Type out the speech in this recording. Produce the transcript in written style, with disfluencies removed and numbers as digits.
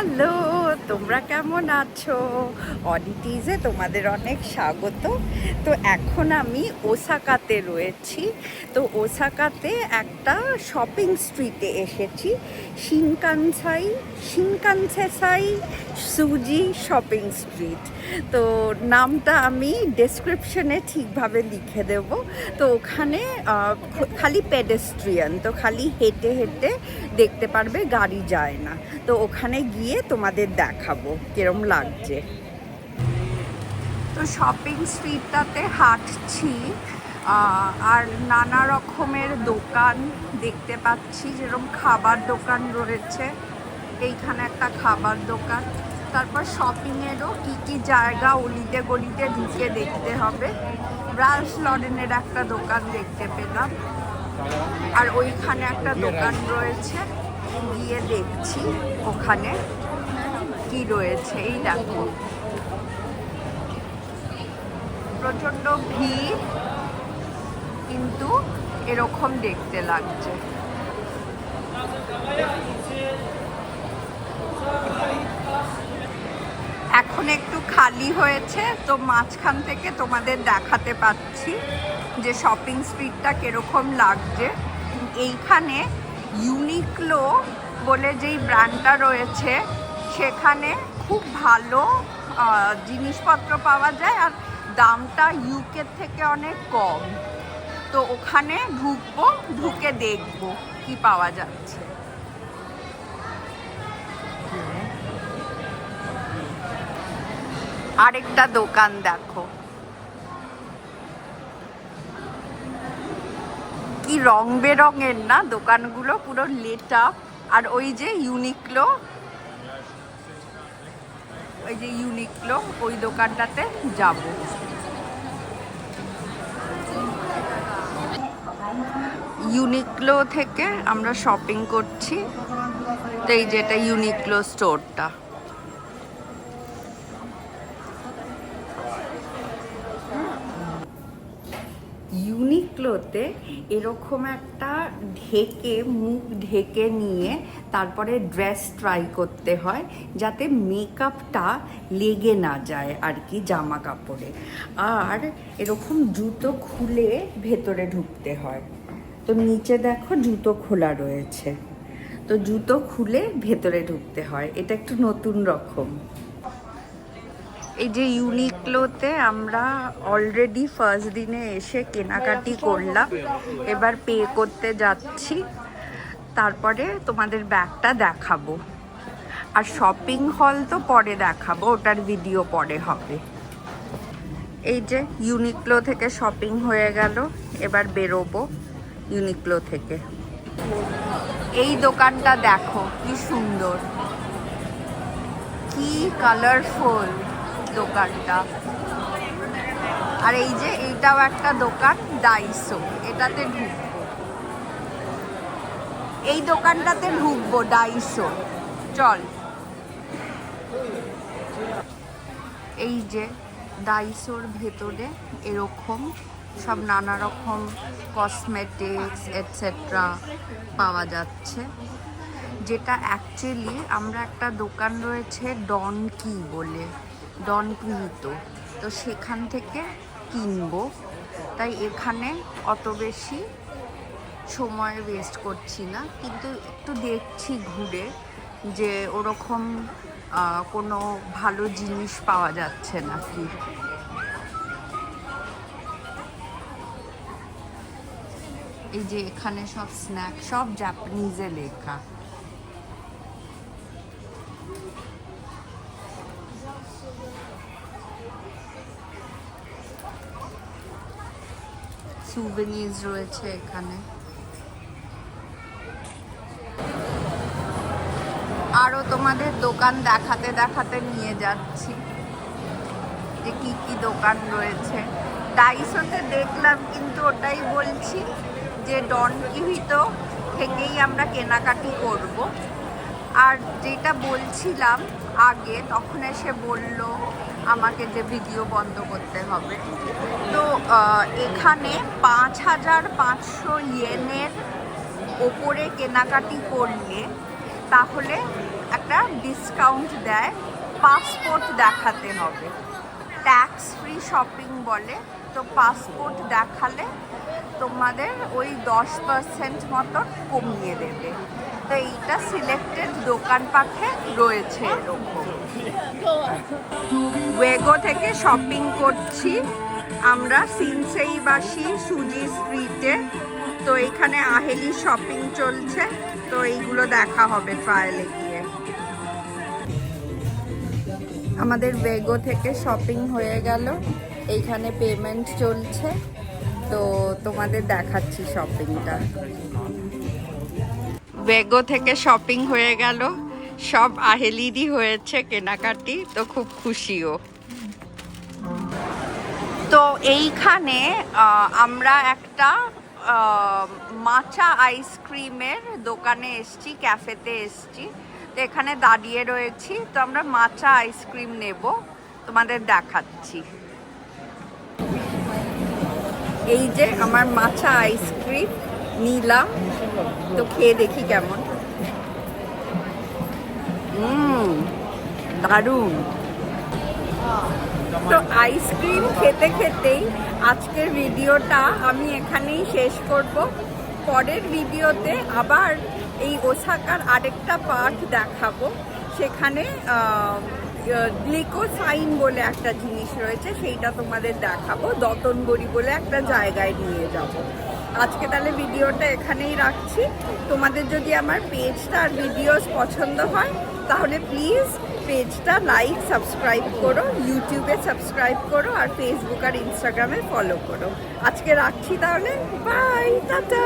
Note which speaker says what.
Speaker 1: Hello, তোমরা কেমন আছো? অডিটিজে তোমাদের অনেক স্বাগত। তো এখন আমি ওসাকাতে রয়েছি। তো ওসাকাতে একটা শপিং স্ট্রিটে এসেছি, শিনকানসেসাই সুজি শপিং স্ট্রিট। তো নামটা আমি ডেসক্রিপশনে ঠিকভাবে লিখে দেব। তো ওখানে খালি পেডেস্ট্রিয়ান, তো খালি হেঁটে হেঁটে দেখতে পারবে, গাড়ি যায় না। তো ওখানে গিয়ে তোমাদের দেখাবো কিরম লাগছে। তো শপিং স্ট্রিটটাতে হাঁটছি আর নানা রকমের দোকান দেখতে পাচ্ছি, যেরকম খাবার দোকান রয়েছে, এইখানে একটা খাবার দোকান। তারপর শপিংয়েরও কী কী জায়গা অলিতে গলিতে ঢুকে দেখতে হবে। রালফ লরেনের একটা দোকান দেখতে পেলাম, আর ওইখানে একটা দোকান রয়েছে, গিয়ে দেখছি ওখানে কি রয়েছে। এই দেখো, প্রচণ্ড ভিড়, কিন্তু এরকম দেখতে লাগছে। এখন একটু খালি হয়েছে, তো মাঝখান থেকে তোমাদের দেখাতে পাচ্ছি যে শপিং স্ট্রিটটা কিরকম লাগছে। এইখানে ইউনিক্লো বলে যেই ব্র্যান্ডটা রয়েছে, সেখানে খুব ভালো জিনিসপত্র পাওয়া যায়, আর দামটা ইউকের থেকে অনেক কম। তো ওখানে ঢুকবো, ঢুকে দেখবো কি পাওয়া যাচ্ছে। আরেকটা দোকান দেখো, কি রং বেরঙের না দোকানগুলো, পুরো লেট আপ। আর ওই যে ইউনিক্লো, ওই যে ইউনিক্লো, ওই দোকানটাতে যাব। ইউনিক্লো থেকে আমরা শপিং করছি। তো এই যেটা ইউনিক্লো স্টোরটা। ইউনিক্লোতে এরকম একটা ঢেকে, মুখ ঢেকে নিয়ে তারপরে ড্রেস ট্রাই করতে হয়, যাতে মেকআপটা লেগে না যায় আর কি জামা কাপড়ে। আর এরকম জুতো খুলে ভেতরে ঢুকতে হয়। তো নিচে দেখো জুতো খোলা রয়েছে, তো জুতো খুলে ভেতরে ঢুকতে হয়। এটা একটু নতুন রকম। এই যে ইউনিক্লোতে আমরা অলরেডি ফার্স্ট দিনে এসে কেনাকাটি করলাম, এবার পে করতে যাচ্ছি, তারপরে তোমাদের ব্যাগটা দেখাবো। আর শপিং হল তো পরে দেখাবো, ওটার ভিডিও পরে হবে। এই যে ইউনিক্লো থেকে শপিং হয়ে গেল, এবার বেরোবো ইউনিক্লো থেকে। এই দোকানটা দেখো কি সুন্দর, কি কালারফুল দোকানটা। আর এই যে এইটাও একটা দোকান, ডাইসো, এটাতে ঢুকবো, এই দোকানটাতে ঢুকবো, ডাইসো। চল, এই যে ডাইসোর ভেতরে এরকম সব নানা রকম কসমেটিক্স এটসেট্রা পাওয়া যাচ্ছে। যেটা অ্যাকচুয়ালি আমরা একটা দোকান রয়েছে ডন কি বলে, ডন কিহিতো, তো সেখান থেকে কিনবো। তাই এখানে অত বেশি সময় ওয়েস্ট করছি না, কিন্তু একটু দেখছি ঘুরে যে ওরকম কোনো ভালো জিনিস পাওয়া যাচ্ছে নাকি। এই যে এখানে সব স্ন্যাক, সব জাপানিজে লেখা। সুভেনিরস রয়েছে এখানে। আরও তোমাদের দোকান দেখাতে দেখাতে নিয়ে যাচ্ছি যে কি কি দোকান রয়েছে। ডাইসোতে দেখলাম, কিন্তু ওটাই বলছি যে ডন কিহিতো থেকেই আমরা কেনাকাটি করব। আর যেটা বলছিলাম আগে, তখন এসে বলল আমাকে যে ভিডিও বন্ধ করতে হবে। তো এখানে 5500 ইয়েনের ওপরে কেনাকাটি করলে তাহলে একটা ডিসকাউন্ট দেয়, পাসপোর্ট দেখাতে হবে। ট্যাক্স ফ্রি শপিং বলে, তো পাসপোর্ট দেখালে তোমাদের ওই 10% মতো কমিয়ে দেবে। তো এইটা সিলেক্টেড দোকানপাটে রয়েছে এরকম। ওয়েগো থেকে শপিং করছি আমরা সিনসেইবাসী সুজি স্ট্রিটে। তো এখানে আহেলি শপিং চলছে, তো এইগুলো দেখা হবে ট্রায়ালে গিয়ে। আমাদের ওয়েগো থেকে শপিং হয়ে গেল, এইখানে পেমেন্ট চলছে, তো তোমাদের দেখাচ্ছি শপিংটা। ওয়েগো থেকে শপিং হয়ে গেল, সব আহেলিরই হয়েছে কেনাকাটি, তো খুব খুশিও। তো এইখানে আমরা একটা মাচা আইসক্রিমের দোকানে এসছি, ক্যাফেতে এসছি। তো এখানে দাঁড়িয়ে রয়েছি, তো আমরা মাচা আইসক্রিম নেব, তোমাদের দেখাচ্ছি। এই যে আমার মাচা আইসক্রিম নিলাম, তো খেয়ে দেখি কেমন। দারুণ। তো আইসক্রিম খেতে খেতেই আজকের ভিডিওটা আমি এখানেই শেষ করব। পরের ভিডিওতে আবার এই ওসাকার আরেকটা পার্ট দেখাবো, সেখানে গ্লিকোসাইন বলে একটা জিনিস রয়েছে, সেইটা তোমাদের দেখাবো। দতনগড়ি বলে একটা জায়গায় নিয়ে যাব। আজকে তাহলে ভিডিওটা এখানেই রাখছি। তোমাদের যদি আমার পেজটা আর ভিডিওস পছন্দ হয় তাহলে প্লিজ পেজটা লাইক সাবস্ক্রাইব করো, ইউটিউবে সাবস্ক্রাইব করো, আর ফেসবুক আর ইনস্টাগ্রামে ফলো করো। আজকে রাখছি তাহলে, বাই, টাটা।